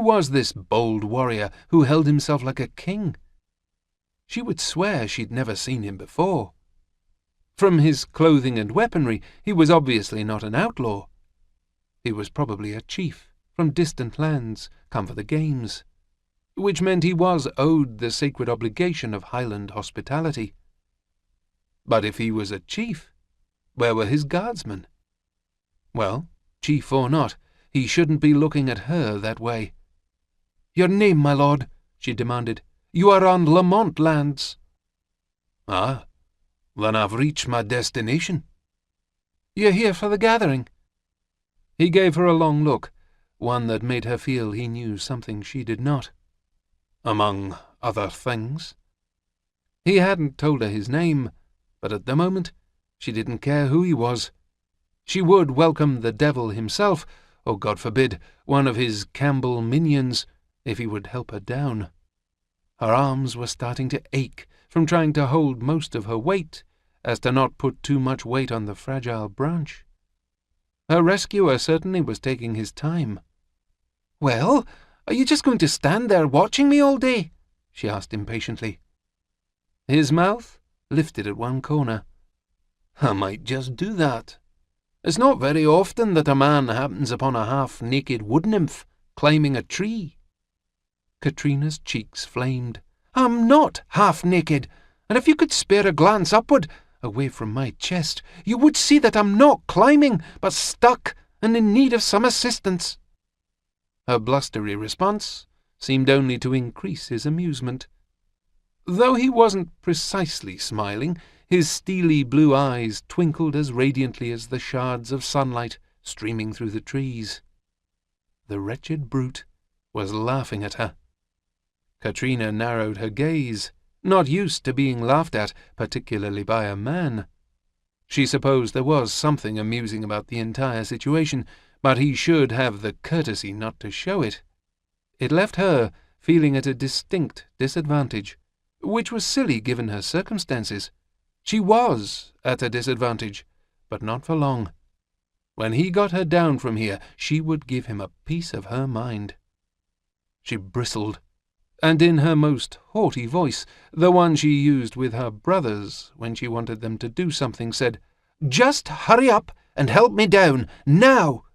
was this bold warrior who held himself like a king? She would swear she'd never seen him before. From his clothing and weaponry, he was obviously not an outlaw. He was probably a chief from distant lands, come for the games, which meant he was owed the sacred obligation of Highland hospitality. But if he was a chief, where were his guardsmen? Well, chief or not, he shouldn't be looking at her that way. "Your name, my lord," she demanded. "You are on Lamont lands." "Ah, then I've reached my destination." "You're here for the gathering." He gave her a long look, one that made her feel he knew something she did not. "Among other things." He hadn't told her his name, but at the moment she didn't care who he was. She would welcome the devil himself, or God forbid, one of his Campbell minions, if he would help her down. Her arms were starting to ache from trying to hold most of her weight, as to not put too much weight on the fragile branch. Her rescuer certainly was taking his time. "Well, are you just going to stand there watching me all day?" she asked impatiently. His mouth lifted at one corner. "I might just do that. It's not very often that a man happens upon a half-naked wood-nymph climbing a tree." Caitrina's cheeks flamed. "I'm not half-naked, and if you could spare a glance upward, away from my chest, you would see that I'm not climbing, but stuck and in need of some assistance." Her blustery response seemed only to increase his amusement. Though he wasn't precisely smiling, his steely blue eyes twinkled as radiantly as the shards of sunlight streaming through the trees. The wretched brute was laughing at her. Caitrina narrowed her gaze, not used to being laughed at, particularly by a man. She supposed there was something amusing about the entire situation, but he should have the courtesy not to show it. It left her feeling at a distinct disadvantage, which was silly given her circumstances. She was at a disadvantage, but not for long. When he got her down from here, she would give him a piece of her mind. She bristled, and in her most haughty voice, the one she used with her brothers when she wanted them to do something, said, "Just hurry up and help me down, now!"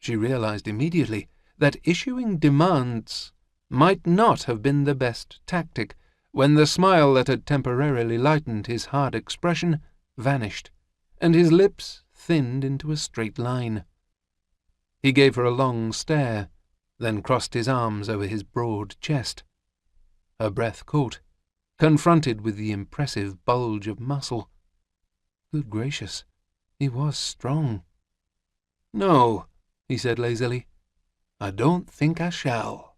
She realized immediately that issuing demands might not have been the best tactic when the smile that had temporarily lightened his hard expression vanished, and his lips thinned into a straight line. He gave her a long stare, then crossed his arms over his broad chest. Her breath caught, confronted with the impressive bulge of muscle. Good gracious, he was strong. "No," he said lazily, "I don't think I shall."